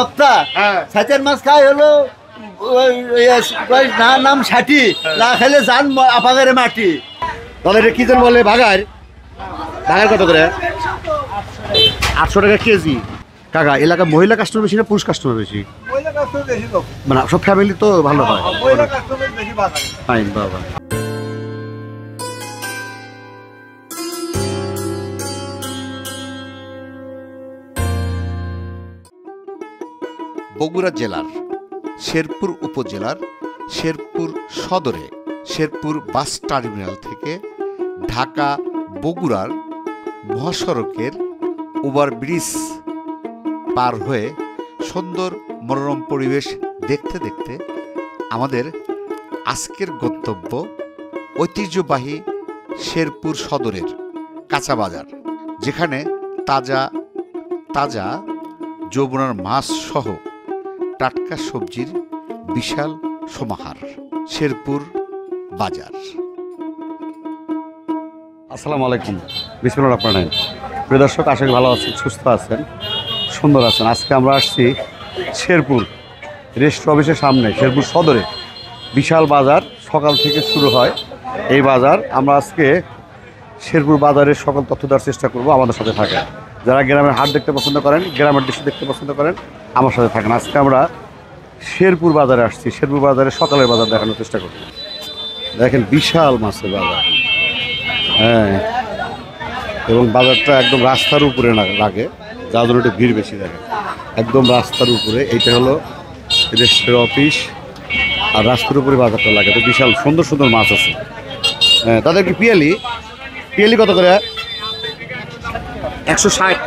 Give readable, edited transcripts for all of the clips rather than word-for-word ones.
ভক্তা সাইতের মাছ খাই হলো নাম ষাটি না খেলে যান আপাগারে মাটি। তাহলে এটা কি যেন বলে ভাগার? ভাগার কত করে? 800 টাকা কেজি। কাকা এলাকা মহিলা কাস্টমার বেশি না পুরুষ কাস্টমার বেশি? মানে সব ফ্যামিলি তো ভালো হয়। ফাইন বাবা। বগুড়া জেলার শেরপুর উপজেলার শেরপুর সদরে শেরপুর বাস টার্মিনাল থেকে ঢাকা বগুড়ার মহাসড়কের ওভারব্রিজ পার হয়ে সুন্দর মনোরম পরিবেশ দেখতে দেখতে আমাদের আজকের গন্তব্য ঐতিহ্যবাহী শেরপুর সদরের কাঁচা বাজার, যেখানে তাজা তাজা যমুনার মাছ সহ টাটকা সবজির বিশাল সমাহার শেরপুর বাজার। আসসালামু আলাইকুম, বিসমিল্লাহির রহমানির রহিম। প্রিয় দর্শক, আশা করি ভালো আছেন, সুস্থ আছেন, সুন্দর আছেন। আজকে আমরা আসছি শেরপুর রেস্ট অফিসের সামনে, শেরপুর সদরে বিশাল বাজার। সকাল থেকে শুরু হয় এই বাজার। আমরা আজকে শেরপুর বাজারের সকল তথ্য দেওয়ার চেষ্টা করব। আমাদের সাথে থাকেন। যারা গ্রামের হাট দেখতে পছন্দ করেন, গ্রামের দৃশ্য দেখতে পছন্দ করেন, আমার সাথে থাকেন। আজকে আমরা শেরপুর বাজারে আসছি। শেরপুর বাজারে সকালের বাজার দেখানোর চেষ্টা করব। দেখেন বিশাল মাছের বাজার, হ্যাঁ, এবং বাজারটা একদম রাস্তার উপরে লাগে, যার জন্য একটু ভিড় বেশি থাকে। একদম রাস্তার উপরে। এইটা হলো রেস্টের অফিস, আর রাস্তার উপরে বাজারটা লাগে। তো বিশাল সুন্দর সুন্দর মাছ আছে। হ্যাঁ, তাদের কি পিয়ালি কত করে? 160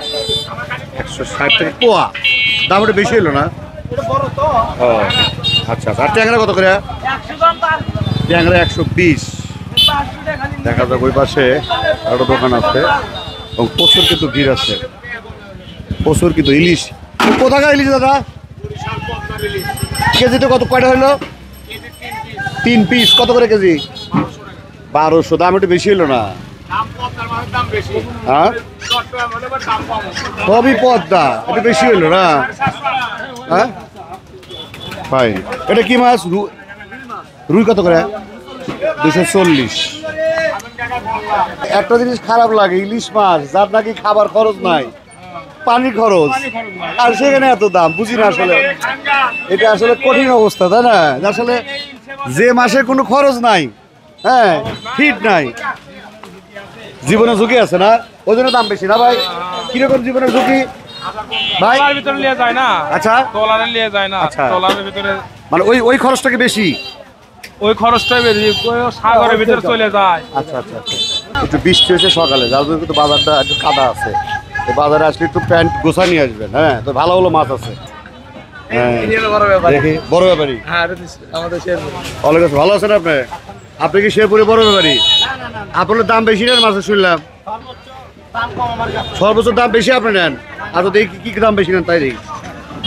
টাকা পোয়া। দাম ওটা বেশি হলো না? ও আচ্ছা আচ্ছা। আর ট্যাংরা কত করে? ট্যাংরা 120। দেখা যাক ওই পাশে একটা দোকান আছে, এবং প্রচুর কিন্তু ভিড় আছে, প্রচুর কিন্তু ইলিশ। কোথাকার ইলিশ দাদা? কেজিতে কত কয়টা হলো? 3 পিস। কত করে কেজি? 1200। দাম একটু বেশি হলো না? হ্যাঁ, সবই পদ্মা, একটু বেশি হলো না? হ্যাঁ, ফাইন। এটা কি মাছ? রুই কত করে? 240। একটা জিনিস খারাপ লাগে, ইলিশ মাছ যার নাকি খাবার খরচ নাই, পানি খরচ, আর সেখানে এত দাম। বুঝি না আসলে, এটা আসলে কঠিন অবস্থা, তাই না? আসলে যে মাসে কোনো খরচ নাই, হ্যাঁ, ফিট নাই, জীবনে ঝুঁকি আছে না, ওই জন্য দাম বেশি না ভাই? কিরকম জীবনের ঝুঁকি ভাই? ভিতরে নিয়ে যায় না। আচ্ছা, ট্রলারে নিয়ে যায় না। আচ্ছা, ট্রলারের ভিতরে মানে ওই খরচটাকে বেশি, ওই খরচটাই বেশি, সাগরের ভিতরে চলে যায়। আচ্ছা আচ্ছা আচ্ছা। একটু বৃষ্টি হয়েছে সকালে, যার জন্য কিন্তু বাজারটা একটু কাদা আছে। এই বাজারে আসলে একটু প্যান্ট গোছা নিয়ে আসবেন। হ্যাঁ, তো ভালো ভালো মাছ আছে। হ্যাঁ, দেখি বড় ব্যাপারী। ভালো আছেন আপনি? আপনি কি শেরপুরে বড় ব্যাপারী? আপনার দাম বেশি নেন মাছের, শুনলাম সর্বোচ্চ দাম বেশি আপনি নেন। আর তো দেখি কি দাম বেশি নেন, তাই দেখি।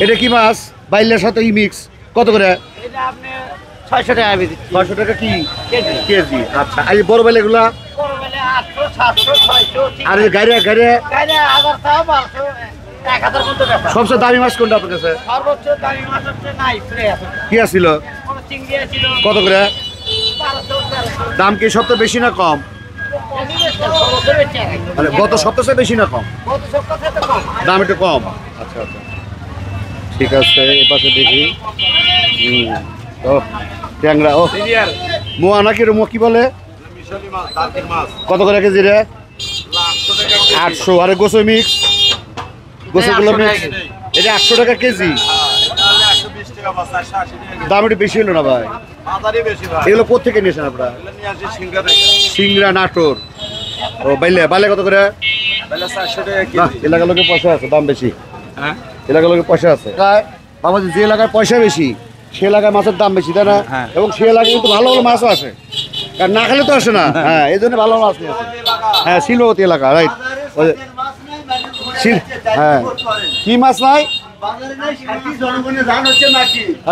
এটা কি মাছ? বাইলের সাথে ই মিক্স। কত করে? 600 টাকা। 600 টাকা কি কেজি? আচ্ছা। আর বড় বেলে গুলা? আর গাড়ি সবচেয়ে দামি মাছ কোনটা আপনার কাছে? কি আসছিল? কত করে? দাম কি সপ্তাহে বেশি না কম? মানে গত সপ্তাহে বেশি না কম? দাম একটু কম। আচ্ছা আচ্ছা, ঠিক আছে। এপাশে দেখি ও ট্যাংরা, ও মোয়া নাকি মোয়া কি বলে? কত করে কেজি রে? 800। আরে গোসো মিক্স, গোসোগুলো মিক্স, এটা 800 টাকা কেজি। দাম একটু বেশি হলো না ভাই? এগুলো কোথেকে নিয়েছেন আপনারা? সিংড়া, নাটোর। ও বাইলে কত করে? এলাকার লোকের পয়সা আছে, দাম বেশি। এলাকার লোকের পয়সা আছে। বাবা, যে এলাকায় পয়সা বেশি সে এলাকায় মাছের দাম বেশি, তাই না? এবং সে এলাকায় কিন্তু ভালো ভালো মাছও আসে, কারণ না খেলে তো আসে না। হ্যাঁ, এই জন্য ভালো মাছ নিয়ে আসে। হ্যাঁ, শিল্পবতী এলাকা, রাইট। হ্যাঁ, কি মাছ নাই?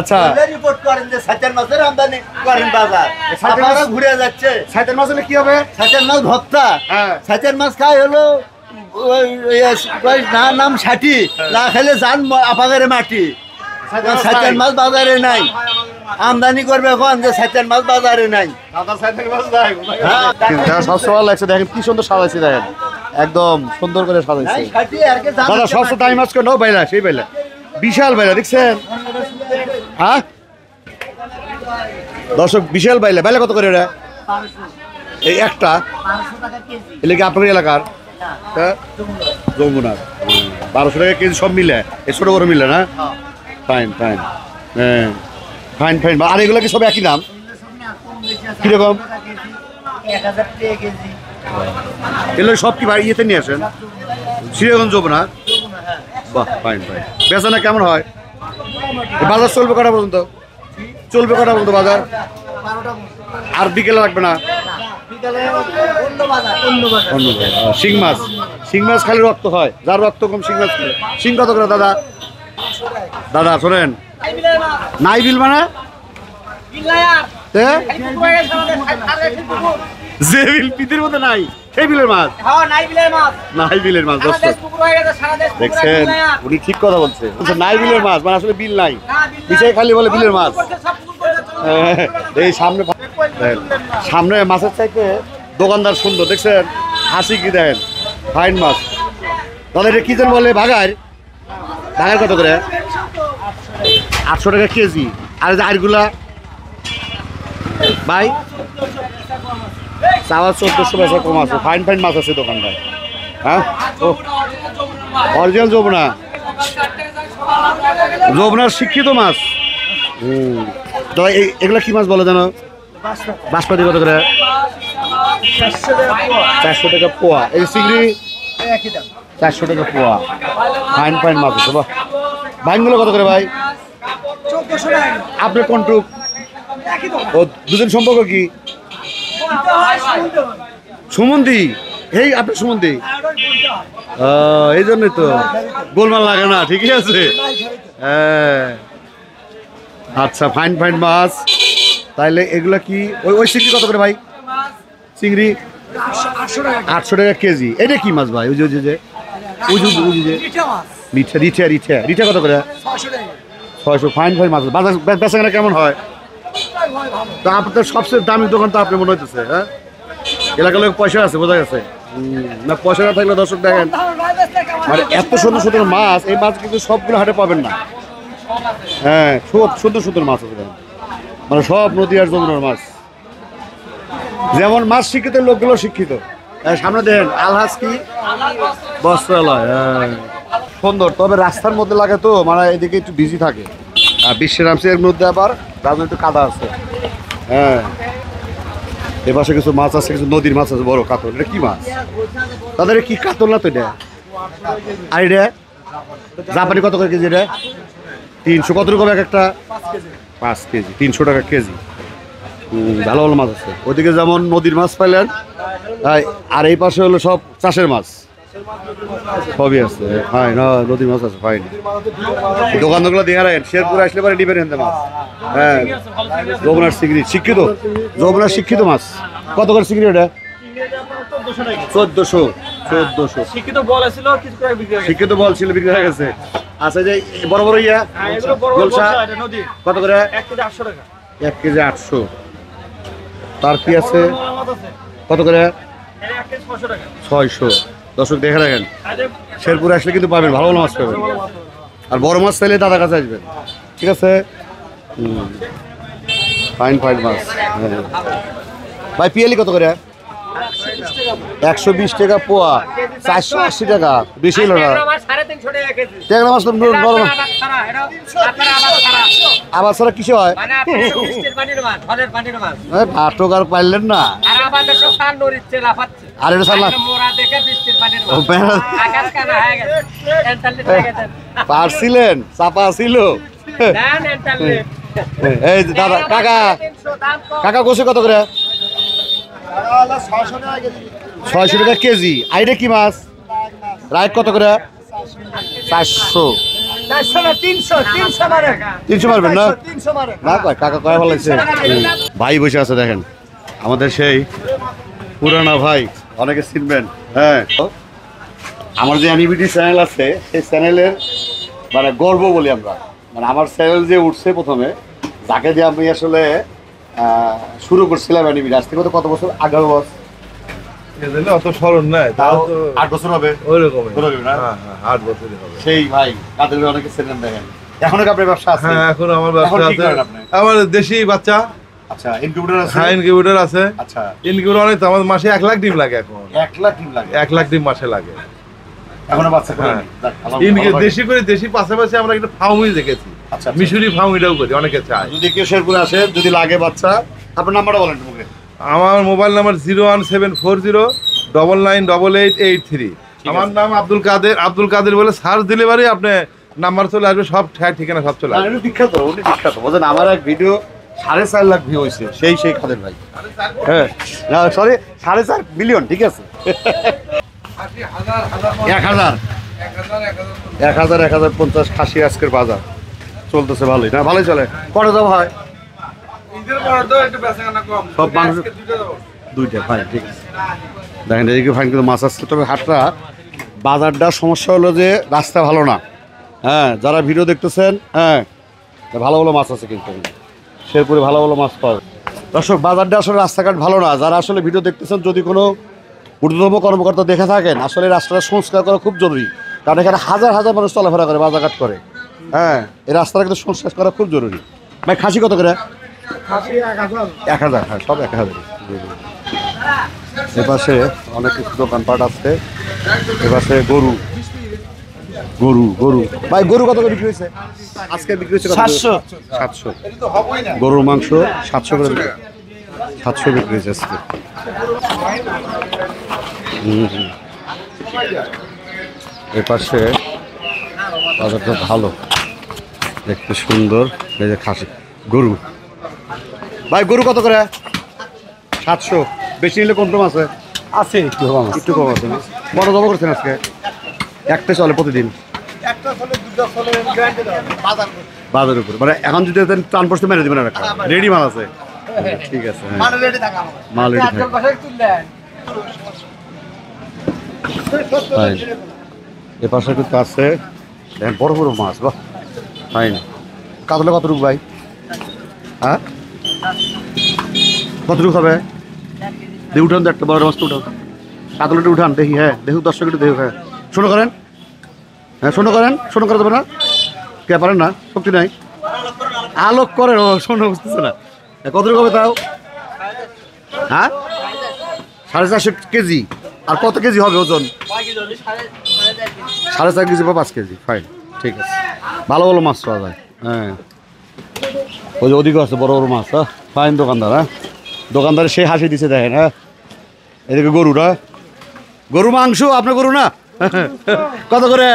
আচ্ছা, ঘুরে যাচ্ছে। সাইতের মাছ হলে কি হবে? সাইতের মাছ ভক্তা। সাইতের মাছ খাই হলো না নাম ষাটি না খেলে যান আপাগারে মাটি সাইতান মাছ বাজারে নাই আমদানি করবে এখন যে সাইতান মাছ বাজারে নাই সবচেয়ে ভালো লাগছে দেখেন কি সুন্দর সাজাইছে দেখেন একদম সুন্দর করে সাজাইছে দাদা সবচেয়ে দামি মাছ কেন বাইলা সেই বাইলা বিশাল বাইলা দেখছেন হ্যাঁ দর্শক বিশাল বাইলা বাইলা কত করে এটা এই একটা এলে কি আপনার এলাকার যমুনার 1200 টাকা কেজি সব মিলে এই ছোট বড় মিলে না ফাইন ফাইন হ্যাঁ ফাইন ফাইন আর এগুলো কি সব একই দাম কিরকম এগুলো সব কি ইয়েতে নিয়ে আসেন শ্রীগঞ্জ যমুনা বাহ ফাইন ফাইন বেচানা কেমন হয় বাজার চলবে কটা পর্যন্ত চলবে কটা পর্যন্ত বাজার আর বিকেলে লাগবে না শিং মাছ খালি রক্ত হয় যার রক্ত কম শিং মাছ খায় শিং কত করে দাদা দাদা শোনেন নাই বিল মানে যে বিল পিতির মধ্যে নাই সেই বিলের মাছ নাই বিলের মাছ দেখছেন উনি ঠিক কথা বলছে নাই বিলের মাছ মানে আসলে বিল নাই বিষয় খালি বলে বিলের মাছ এই সামনে সামনে মাছের চাইতে দোকানদার সুন্দর দেখছেন হাসি কি দেন ফাইন মাছ তাহলে এটা কি যেন বলে ভাগার ভাগার কত করে 800 টাকা কেজি আর আরগুলা ভাই চাওয়া 1400 পয়সা কম আছে ফাইন ফাইন মাছ আছে দোকানটায় হ্যাঁ ও অরিজিনাল যমুনা যমুনার শিক্ষিত মাছ দাদা এগুলা কি মাছ বলো জানো বাসপাতি কত করে 400 টাকা পোয়া এই চিংড়ি 400 টাকা পোয়া ফাইন ফাইন মাছ আছে বাহ ভাইগুলো কত করে ভাই 1400 টাকা আপনার কোনটুক ও দুজন সম্পর্ক কি সুমন্দি এই আপনার সুমন্দি এই জন্যই তো গোলমাল লাগে না ঠিকই আছে হ্যাঁ আচ্ছা ফাইন ফাইন মাছ তাইলে এগুলা কি ওই ওই চিংড়ি কত করে ভাই চিংড়ি 800 টাকা কেজি এটা কি মাছ ভাই ওই যে রিঠা রিঠা রিঠা রিঠা কত করে 600 ফাইন ফাইন মাছ বাজার বেচাকেনা কেমন হয় তো আপনার সবচেয়ে দামি দোকান তো আপনি মনে হইতেছে হ্যাঁ এলাকার লোক পয়সা আছে বোঝা গেছে না পয়সা না থাকলে দর্শক দেখেন মানে এত সুন্দর সুন্দর মাছ এই মাছ কিন্তু সবগুলো হাটে পাবেন না হ্যাঁ খুব সুন্দর সুন্দর মাছ আছে মানে সব নদী আর যমুনার মাছ যেমন মাছ শিক্ষিত লোকগুলো শিক্ষিত সামনে দেখেন আলহাজ কি বস্ত্রালয় সুন্দর তবে রাস্তার মধ্যে লাগে তো মানে এদিকে একটু বিজি থাকে আর বিশ্বের মধ্যে আবার রাজনৈতিক কাদা আছে হ্যাঁ এপাশে কিছু মাছ আছে কিছু নদীর মাছ আছে বড় কাতল এটা কি মাছ তাদের কি কাতল না তো এটা আর এটা জাপানি কত করে কেজি এটা 300 কত রকম এক একটা 5 কেজি 300 টাকা কেজি ভালো ভালো মাছ আছে ওদিকে যেমন নদীর মাছ পাইলেন আর এই পাশে হলো সব চাষের মাছ সবই আছে ফাইন নদীর মাছ আছে ফাইন দোকানগুলো দেখা রাখেন শেরপুর আসলে পরে নিবেন এনতে মাছ হ্যাঁ যমুনার চিংড়ি শিক্ষিত যমুনার শিক্ষিত মাছ কত করে চিংড়ি ওটা 1400 শিক্ষিত বল ছিল কিছু করে বিক্রি হয়ে শিক্ষিত বল ছিল বিক্রি হয়ে গেছে আচ্ছা যে বড় বড় ইয়া এগুলো বড় বড় গোলসা এটা নদী কত করে 1 কেজি 800 টাকা 1 কেজি 800 তার কি আছে কত করে 1 কেজি 600 টাকা 600 দর্শক দেখে রাখেন শেরপুর আসলে কিন্তু পাবেন ভালো ভালো মাছ পাবেন আর বড় মাছ চাইলে দাদার কাছে আসবেন ঠিক আছে ফাইন ফাইন মাছ হ্যাঁ ভাই পিয়ালি কত করে 120 টাকা পোয়া 480 টাকা বেশি হলো না ট্যাংরা মাছ আবার ছাড়া কিসে হয় নাটক আর পাইলেন না আর এটা সালা পারছিলেন চাপা ছিল এই দাদা কাকা কাকা গোসে কত করে 600 টাকা কেজি আর এটা কি মাছ রাইট কত করে 400 300 মারবেন না না কয় কাকা কয় ভালো লাগছে ভাই বসে আছে দেখেন আমাদের সেই পুরানা ভাই অনেকে চিনবেন হ্যাঁ আমার যে অ্যানিভিটি চ্যানেল আছে সেই চ্যানেলের মানে গর্ব বলি আমরা, মানে আমার চ্যানেল যে উঠছে প্রথমে, যাকে দিয়ে আমি আসলে শুরু করছিলাম অ্যানিভিটি, আজ থেকে কত বছর, 11 বছর, এজন্য অত স্মরণ নাই, তাও তো 8 বছর হবে ওইরকমই। ওরকমই না? হ্যাঁ, 8 বছরই হবে। সেই ভাই কাদের অনেকে চ্যানেল দেখেন। এখনো কি আপনার ব্যবসা আছে? হ্যাঁ, এখন আমার এখন ব্যবসা কি আছে। করেন আপনি? আমার দেশি বাচ্চা, আচ্ছা, ইনকিউবেটর আছে? হ্যাঁ, ইনকিউবেটর আছে। আচ্ছা, ইনকিউবেটর অনেক তো, আমাদের মাসে 1 লাখ ডিম লাগে এখন। 1 লাখ ডিম লাগে? 1 লাখ ডিম মাসে লাগে। এখনো বাচ্চা করেনি? হ্যাঁ। যাক, আলহামদুলিল্লাহ। দেশি করে, দেশি পাশাপাশি আমরা একটা ফার্মই দেখেছি, আচ্ছা, মিশরি ফার্ম, এটাও করি, অনেকে চায়। যদি কেউ শেরপুরে আসে, যদি লাগে বাচ্চা, আপনার নাম্বারটা বলেন মুখে। আমার মোবাইল নাম্বার 01740998883। আমার নাম আব্দুল কাদের। আব্দুল কাদের বলে সার্চ দিলে বারে আপনি নাম্বার চলে আসবে, সব ঠিকানা সব চলে আসবে। উনি বিখ্যাত, উনি বিখ্যাত। বলছেন আমার এক ভিডিও 4.5 লাখ ভিউ হয়েছে, সেই খাদের ভাই। হ্যাঁ, না সরি, 4.5 মিলিয়ন, ঠিক আছে। 1050 খাসি আজকের বাজার চলতেছে ভালোই না? ভালোই চলে। কটা দাম হয়? সব মানুষ দুইটা, ভাই ঠিক আছে। দেখেন এদিকে ফাইন কিন্তু মাছ আসছে, তবে হাটটা বাজারটা সমস্যা হলো যে রাস্তা ভালো না। হ্যাঁ, যারা ভিডিও দেখতেছেন, হ্যাঁ ভালো ভালো মাছ আছে কিন্তু শেরপুরে, ভালো ভালো মাছ পাওয়া। দর্শক, বাজারটা আসলে রাস্তাঘাট ভালো না। যারা আসলে ভিডিও দেখতেছেন, যদি কোনো ঊর্ধ্বতম কর্মকর্তা দেখে থাকেন, আসলে রাস্তাটা সংস্কার করা খুব জরুরি, কারণ এখানে হাজার হাজার মানুষ চলাফেরা করে, বাজারঘাট করে। হ্যাঁ, এই রাস্তাটা কিন্তু সংস্কার করা খুব জরুরি। ভাই খাসি কত করে? 1000। হ্যাঁ, সব 1000। এপাশে অনেক কিছু দোকানপাট আছে। এপাশে গরু। ভাই গরু কত করে বিক্রি হয়েছে আজকে? বিক্রি হয়েছে 700। গরুর মাংস 700 করে, 700 বিক্রি হয়েছে আজকে। এপাশে বাজারটা ভালো, দেখতে সুন্দর। এই যে খাসি গরু। ভাই গরু কত করে? 700। বেশি নিলে কম আছে? আছে, একটু কম আছে। বড় জমা করছেন আজকে? একটা চলে প্রতিদিন বাজারের উপরে, মানে এখন যদি টান পড়তে মেরে দিবেন, রেডি মাল আছে? ঠিক আছে, মাল রেডি থাকে। এ পাশে কিন্তু আছে বড় বড় মাছ, বাহ ফাইন। কাতলে কতটুকু ভাই? হ্যাঁ, কতটুকু হবে? উঠান তো, একটা বড় মাছ উঠান, কাতলটা উঠান দেখি। হ্যাঁ দেখুক, দর্শক একটু দেখুক। হ্যাঁ, শোনো করেন, হ্যাঁ শোনো করা যাবে না? কে পারেন না? শক্তি নাই, আলোক করেন। ও শোনো, বুঝতেছে না। কতটুকু হবে তাও? হ্যাঁ, 450 কেজি। আর কত কেজি হবে ওজন? 4.5 কেজি বা 5 কেজি। ফাইন, ঠিক আছে। ভালো ভালো মাছ পাওয়া যায়। হ্যাঁ, ওই যে ওদিকে আছে বড় বড় মাছ। হ্যাঁ, ফাইন দোকানদার। হ্যাঁ, দোকানদার সেই হাসি দিচ্ছে, দেখেন। হ্যাঁ, এদিকে গরুরা, গরু মাংস। আপনার গরু না? কত করে?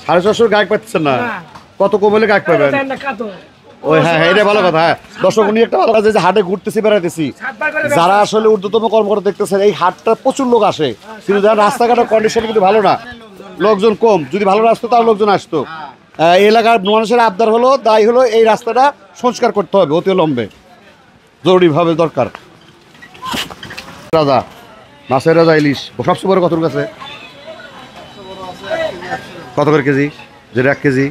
450 গায়ক পাচ্ছেন না? কত কমলে গায়ক পাবেন? ওই হ্যাঁ, এটা ভালো কথা। হ্যাঁ দর্শক, উনি একটা ভালো কথা, যে হাটে ঘুরতেছি, বেড়াইতেছি, যারা আসলে ঊর্ধ্বতম কর্মকর্তা দেখতেছেন, এই হাটটা প্রচুর লোক আসে, কিন্তু যারা রাস্তাঘাটের কন্ডিশন কিন্তু ভালো না, লোকজন কম। যদি ভালো রাস্তা তাহলে লোকজন আসতো। এই এলাকার মানুষের আবদার হলো, দায়ী হলো, এই রাস্তাটা সংস্কার করতে হবে অতি লম্বে, জরুরিভাবে দরকার। রাজা, মাছের রাজা ইলিশ সবচেয়ে বড় কত আছে? কত করে কেজি? যেটা 1 কেজি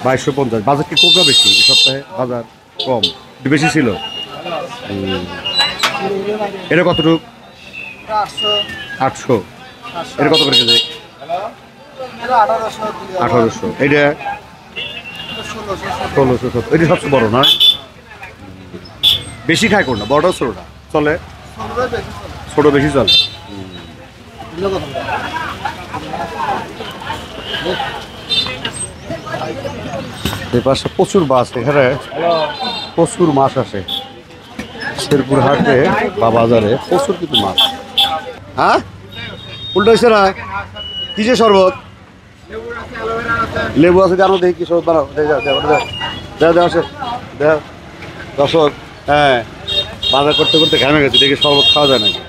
2250। বাজার কি কম না বেশি? এই সপ্তাহে বাজার কম, একটু বেশি ছিল। এটা কতটুকু? 800। এটা কত করে কেজি? 1800। এইটা 1600। এটা সবচেয়ে বড় না? বেশি খায় কোনটা, বড়টা ছোটটা চলে? ছোট বেশি চলে। এই পাশে প্রচুর মাছ, এখানে প্রচুর মাছ আসে শেরপুর হাটে বা বাজারে, প্রচুর কিন্তু মাছ। হ্যাঁ, উল্টো হয়েছে না? কিসের শরবত? লেবু আছে, জানো? দেখি কি শরবত বানাও। দর্শক, হ্যাঁ বাজার করতে করতে ঘামে গেছে, দেখি শরবত খাওয়া যায় নাকি।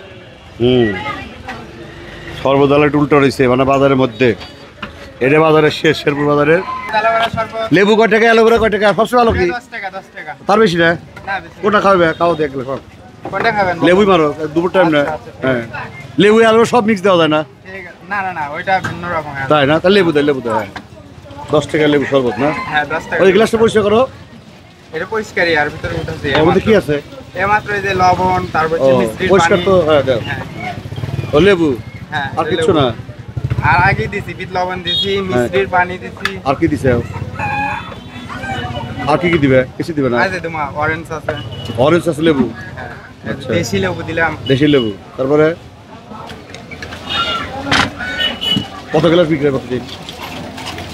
শরবত একটু উল্টো রয়েছে, মানে বাজারের মধ্যে। এটা বাজারের শেষ, শেরপুর বাজারের। লেবু কয় টাকা, অ্যালোভেরা কয় টাকা? সবচেয়ে ভালো কি? তার বেশি না? কোনটা খাওয়াবে? খাও দেখলে কোনটা খাবেন? লেবুই মারো, দুপুর টাইম না। হ্যাঁ, লেবু আলু সব মিক্স দেওয়া যায় না, ঠিক আছে। না না না, ওইটা ভিন্ন রকম। তাই না? তাহলে লেবু দেয়। 10 টাকা লেবু শরবত না? হ্যাঁ 10 টাকা। ওই গ্লাসটা পরিষ্কার করো। এটা পরিষ্কারই, আর ভিতরে উঠাছে। ওর মধ্যে কি আছে? এইমাত্র এই যে লবণ, তারপর ও, যে মিষ্টির পরিষ্কার পানি। তো, হ্যাঁ দাও। হ্যাঁ ও লেবু, হ্যাঁ, আর কিছু না? আর আগে দিছি বিট লবণ দিছি, মিষ্টির পানি দিছি। আর কি দিছে? আর কি কি দিবে? কিছু দিবে না? আছে তোমার অরেঞ্জ আছে। অরেঞ্জ আছে, লেবু, হ্যাঁ, আচ্ছা। দেশি লেবু দিলাম। দেশি লেবু। তারপরে কত গ্লাস বিক্রি হয় প্রতিদিন?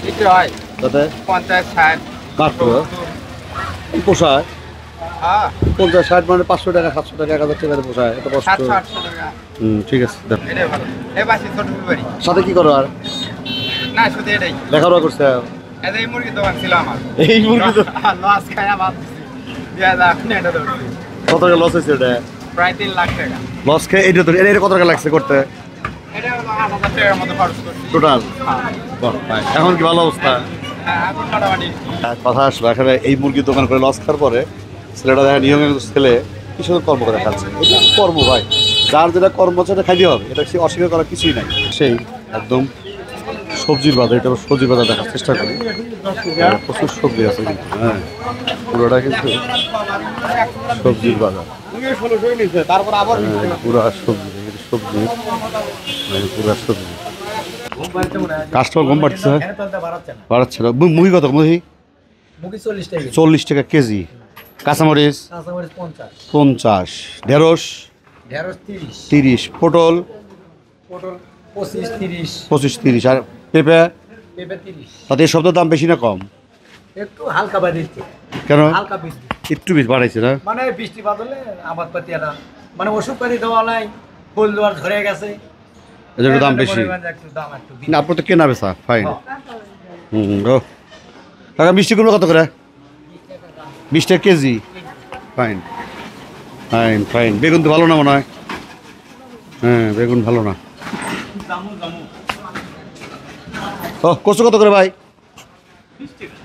বিক্রি হয় তাতে 50 60 মাত্র পোষায়? হ্যাঁ 50 60 মানে 500 টাকা 700 টাকা 1000 টাকাতে পোষায়? এত কষ্ট। 700 800 টাকা। ঠিক আছে, দাও। এটাই ভালো। এই পাশে ছোট বাড়ি। সাথে কি করো আর? না শুধু এটাই। লেখাপড়া করছে? এই মুরগি দোকান ছিল আমার। এই মুরগি তো লস খায়া বাদ দিছি। দিয়া দা আপনি এটা ধরছি। কত টাকা লস হয়েছে এটা? প্রায় 3 লাখ টাকা। লস খেয়ে এটা তো এটা কত টাকা লাগছে করতে এটা হলো 8000 টাকার মতো খরচ করছি। টোটাল? হ্যাঁ। এখন কি ভালো অবস্থা? হ্যাঁ এখন মোটামুটি। কথা আসলো, এখানে এই মুরগির দোকান করে লস খাওয়ার পরে ছেলেটা দেখা নিয়ম ছেলে কি সুন্দর কর্ম করে খাচ্ছে। এটা কর্ম ভাই, যার যেটা কর্ম সেটা খাইতে হবে, এটা সে অস্বীকার করার কিছুই নাই। সেই একদম সবজির বাজার, এটা সবজির বাজার দেখার চেষ্টা করি। প্রচুর সবজি আছে কিন্তু, হ্যাঁ পুরোটা কিন্তু সবজির বাজার। তারপর আবার পুরা সবজি, সবজি পুরা সবজি। কাস্টমার কম বাড়ছে, বাড়াচ্ছে না। মুহি কত? মুহি 40 টাকা কেজি। কাঁচামরিচ 50, ঢেঁড়স 30, পটল 25-30, আর পেঁপে তাতে এই সবটার দাম বেশি না কম? একটু হালকা বাড়িয়েছে। কেন? হালকা বৃষ্টি, একটু বেশি বাড়াইছে না? মানে বৃষ্টিপাত হলে আবাদ পাতি একটা মানে ওষুধ পাতি দেওয়া নাই, ফুল দেওয়ার ধরে গেছে, এজন্য দাম বেশি। একটু দাম একটু না আপনার তো কেনা বেচা ফাইন। ও কাকা, মিষ্টিগুলো কত করে? 20 টাকা কেজি। Fine fine fine. বেগুন তো ভালো না মনে হয়? হ্যাঁ বেগুন ভালো না। ও কচু কত করে ভাই?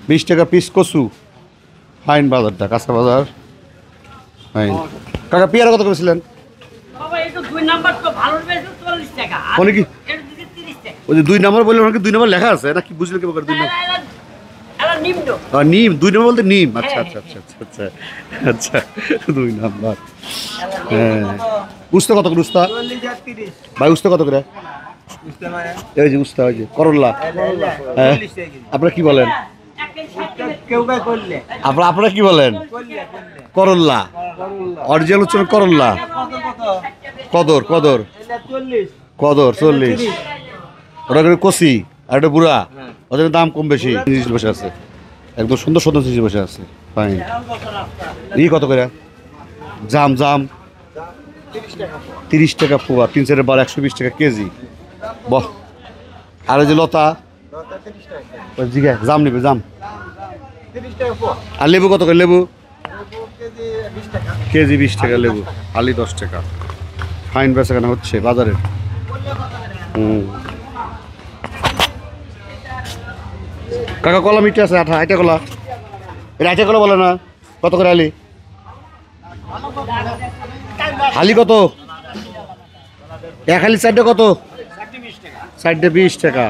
20 টাকা পিস কচু। ফাইন বাজারটা, কাঁচা বাজার ফাইন। কাকা পেয়ারা কত করেছিলেন? মানে কি ওই যে 2 নম্বর বললেন, ওনাকে 2 নম্বর লেখা আছে নাকি? বুঝলেন কি করে 2 নম্বর? নিম 2 নম্বর বলতে নিম। আচ্ছা আচ্ছা আচ্ছা আচ্ছা আচ্ছা 2 নম্বর। হ্যাঁ উস্তা কত করে? উস্তা ভাই উস্তা কত করে? এই যে উস্তা, ওই যে করল্লা। হ্যাঁ আপনারা কি বলেন? আপনারা কি বলেন? করল্লা। অরিজিনাল উচ্চারণ করল্লা। কদর কদর কদর 40। ওটা করে কষি, আর এটা বুড়া, ওদের দাম কম বেশি। জিনিস বসে আছে একদম সুন্দর সুন্দর জিনিস বসে আছে। ফাইন। ই কত করে? জাম 30 টাকা পোয়া, 3-4 বার 120 টাকা কেজি। বাহ। আর ওই যে লতা জিগা জাম নেবে, জাম। আর লেবু কত করে? লেবু কেজি 20 টাকা, লেবু আলি 10 টাকা। ফাইন বেচা কেনা হচ্ছে বাজারে। কাকা কলা মিটে আছে? আইটা কলা, এটা আইটা কলা বলে না? কত করে আলি? আলি কত? এক আলি 4টা কত? 4টা 20 টাকা।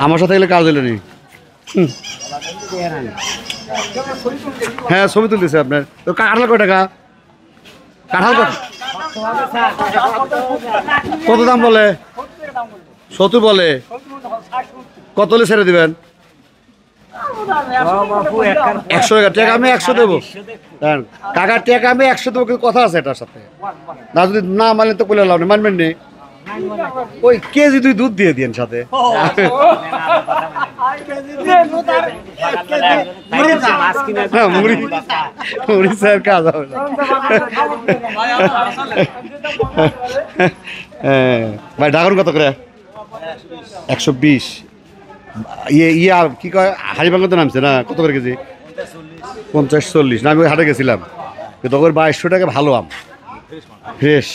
আমার সাথে গেলে কাজ হলো নি। হ্যাঁ ছবি তুলতেছে আপনার। তো কাঁঠাল কয় টাকা? কাঁঠাল কত দাম বলে? 70 বলে। কত হলে ছেড়ে দিবেন? 100 টাকা। টাকা আমি 100 দেবো। কাকার টাকা আমি 100 দেবো, কিন্তু কথা আছে এটার সাথে। না যদি না মানলে তো বলে লাভ নেই, মানবেন নি? ওই কেজি 2 দুধ দিয়ে দিন সাথে। মুড়ি স্যার কাজ হবে না। ভাই ঢাকুন কত করে? 120। ইয়ে কি কয়, হাড়িভাঙ্গা তো নামছে না? কত করে কেজি? 50-40। না আমি ওই হাটে গেছিলাম, কিন্তু ওর 2200 টাকা ভালো আম, ফ্রেশ।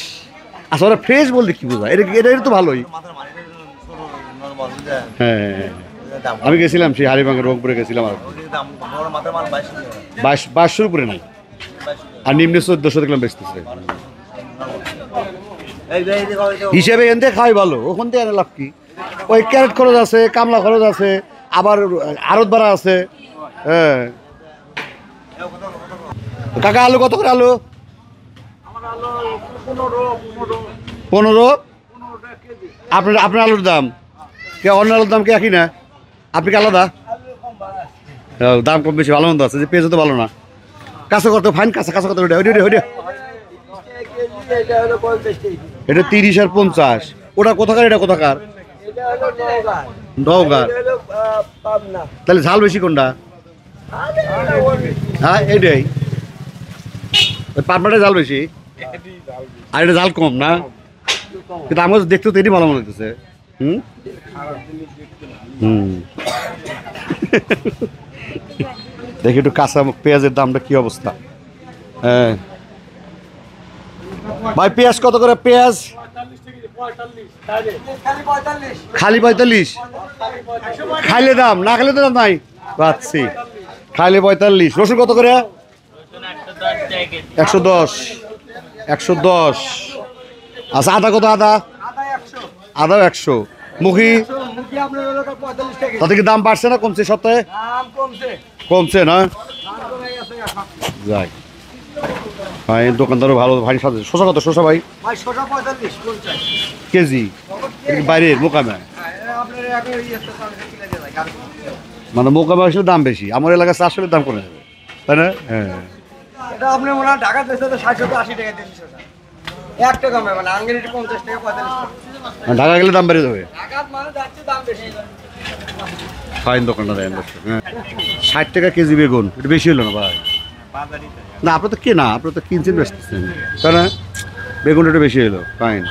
আচ্ছা ওরা ফ্রেশ বলতে কি বোঝায়? এটা তো ভালোই। হ্যাঁ আমি গেছিলাম সেই হাড়িভাঙ্গা, রংপুরে গেছিলাম। আর 2200-র উপরে নাই। আর নিম্নে 1400 দেখলাম বেচতেছে। হিসেবে এনতে খাওয়াই ভালো, ওখান থেকে এনে লাভ কি? ওই ক্যারেট খরচ আছে, কামলা খরচ আছে, আবার আড়ত ভাড়া আছে। হ্যাঁ কাকা আলু কত করে আলু? 15। আপনার আলুর দাম কে অন্য আলুর দাম কি একই না? আপনি কি আলাদা? দাম কম বেশি ভালো মন্দ আছে, যে পেঁয়াজ তো ভালো না। কাঁচা কত ফাইন? কাঁচা কাঁচা কত? এটা 30 আর 50। ওটা কোথাকার? এটা কোথাকার? নওগাঁ। তাহলে ঝাল বেশি কোনটা? হ্যাঁ এইটাই, পাবনাটা ঝাল বেশি আর এটা ঝাল কম না? কিন্তু আমার দেখতে তো এটি ভালো মনে হচ্ছে। দেখি একটু কাঁচা পেঁয়াজের দামটা কি অবস্থা। হ্যাঁ ভাই পেঁয়াজ কত করে? পেঁয়াজ খালি 45। খাইলে দাম, না খাইলে তো দাম নাই। পাচ্ছি খাইলে 45। রসুন কত করে? 110। 110। আচ্ছা আদা কত? আদাও 100। মুখি তাতে কি দাম বাড়ছে না কমছে? সপ্তাহে কমছে না? যাই ভাই দোকানদারও ভালো ভাই সাজে। শসা কত? শসা ভাই কেজি বাইরের মোকামে, মানে মোকামে আসলে দাম বেশি, আমার এলাকায় আসলে দাম কমে যাবে তাই না? হ্যাঁ আপনি মনে হয় ঢাকা 60-80 টাকা দিন, 1 টাকা কমে, মানে আঙ্গেরিটি 50 টাকা 45 টাকা। ঢাকা গেলে দাম বেড়ে যাবে। ঢাকা মানে যাচ্ছে দাম বেশি। ফাইন দোকানটা দেন 60 টাকা কেজি বেগুন, এটা বেশি হলো না ভাই? না আপনার তো কেনা, আপনার তো কিনছেন বেচতেছেন তাই না? বেগুনটা একটু বেশি হলো। ফাইন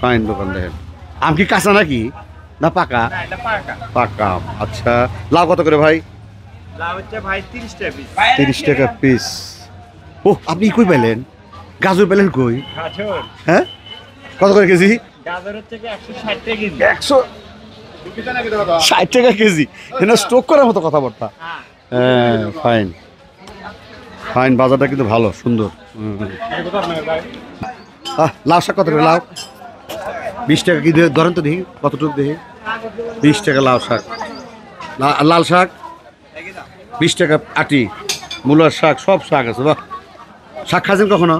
ফাইন দোকান দেখেন। আম কি কাঁচা নাকি না পাকা? পাকা। আচ্ছা লাউ কত করে ভাই? লাভ হচ্ছে ভাই 30 টাকা পিস। 30 টাকা পিস। ও আপনি কই পেলেন? গাজর পেলেন কই? গাজর হ্যাঁ কত করে কেজি? গাজর হচ্ছে 160 টাকা কেজি। 160 টাকা কেজি। এটা স্টক করার মতো কথাবার্তা। হ্যাঁ ফাইন ফাইন, বাজারটা কিন্তু ভালো সুন্দর। লাউ শাক কত করে? লাউ 20 টাকা। কি ধরেন তো দেখি কতটুকু দেখি। 20 টাকা লাউ শাক। লাল শাক 20 টাকা আটি। মূলার শাক, সব শাক আছে। বাহ, শাক খাইছেন কখনো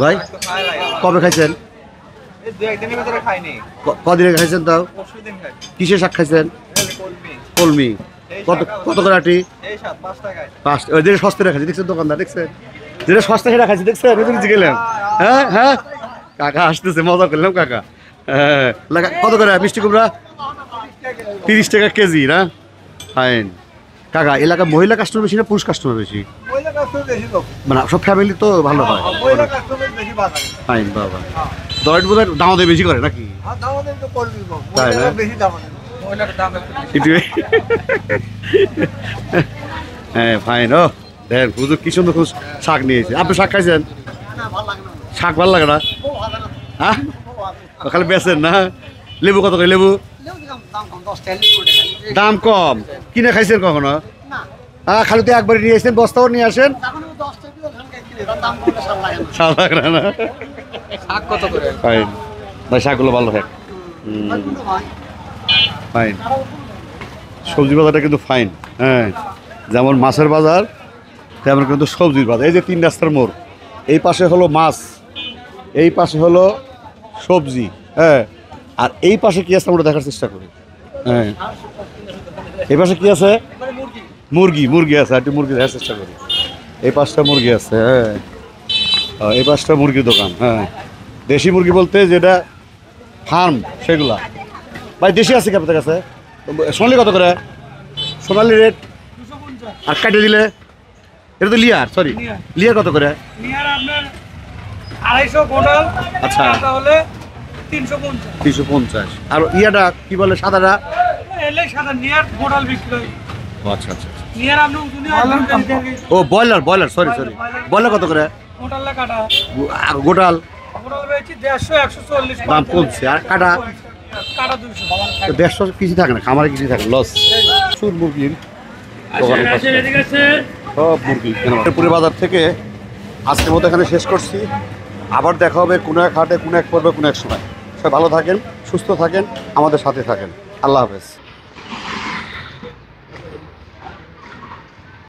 ভাই? কবে খাইছেন? এই 2-1 দিনের ভিতরে খাইনি। কদিন আগে খাইছেন তাও? পরশুদিন খাই। কিসের শাক খাইছেন? কলমি। কলমি। কত কত করে আটি? এই 5 টাকায়। 5। ওই যেটা সস্তা খাইছি দেখছেন দোকানদার, দেখছেন যেটা সস্তা সেটা খাইছি দেখছেন? বুঝে গেলাম। হ্যাঁ হ্যাঁ কাকা আসতেছে, মজা করলাম কাকা। হ্যাঁ কত করে মিষ্টি কুমড়া? 30 টাকা কেজি না? ফাইন কাকা। এলাকার মহিলা কাস্টমার বেশি না পুরুষ কাস্টমার বেশি? মহিলা কাস্টমার বেশি তো। মানে সব ফ্যামিলি তো ভালো হয়। মহিলা কাস্টমার বেশি বাজারে। ফাইন বাবা। দরের বোধহয় দাম দিয়ে বেশি করে নাকি? আর দাম আমাদের তো করবি গো। তাই না? মহিলারা বেশি দাম আছে। মহিলার দাম একটু বেশি। হ্যাঁ ফাইন। ও দেখ হুজুর কি সুন্দর খুব শাক নিয়েছে। আপনি শাক খাইছেন? শাক ভালো লাগে না? হ্যাঁ খালি বেচেন না? লেবু কত করে? লেবু দাম কম। কিনে খাইছেন কখনো? হ্যাঁ খালি তো একবারই নিয়ে আসেন, বস্তাও নিয়ে আসেন। স্বাদ লাগে না? শাক কত করে? ফাইন ভাই, শাকগুলো ভালো হয়। ফাইন সবজি বাজারটা কিন্তু ফাইন। হ্যাঁ যেমন মাছের বাজার তেমন কিন্তু সবজির বাজার। এই যে 3 রাস্তার মোড়, এই পাশে হলো মাছ, এই পাশে হলো সবজি। হ্যাঁ আর এই পাশে কি আছে আমরা দেখার চেষ্টা করি। হ্যাঁ এই পাশে কি আছে? মুরগি। মুরগি আছে, একটু মুরগি দেখার চেষ্টা করি। এই পাশটা মুরগি আছে। হ্যাঁ এই পাশটা মুরগির দোকান। হ্যাঁ দেশি মুরগি বলতে যেটা ফার্ম সেগুলা। ভাই দেশি আছে কি আপনাদের কাছে? সোনালি কত করে? সোনালি রেট। আর কাটে দিলে এটা তো লিয়ার, সরি লিয়ার কত করে? নিয়ার আপনার 250 গোটাল। আচ্ছা তাহলে 350। 350। আর ইয়াটা কি বলে সাদাটা? এলে সাদা নিয়ার গোটাল বিক্রি হয়। আচ্ছা আচ্ছা। নিয়ার আপনি উজুনি ও ব্রয়লার সরি ব্রয়লার কত করে? গোটালে কাটা। গোটাল গোটাল বেচি 150 140 দাম কমছে। আর কাটা? কাটা 200। 150 কিছু থাকে না, খামারে কিছু থাকে লস। সুর মুরগির দোকানের কাছে সব মুরগি শেরপুরের বাজার থেকে আজকের মতো এখানে শেষ করছি। আবার দেখা হবে কোনো এক হাটে, কোনো এক পর্বে, কোনো এক সময়। সবাই ভালো থাকেন, সুস্থ থাকেন, আমাদের সাথে থাকেন। আল্লাহ হাফেজ।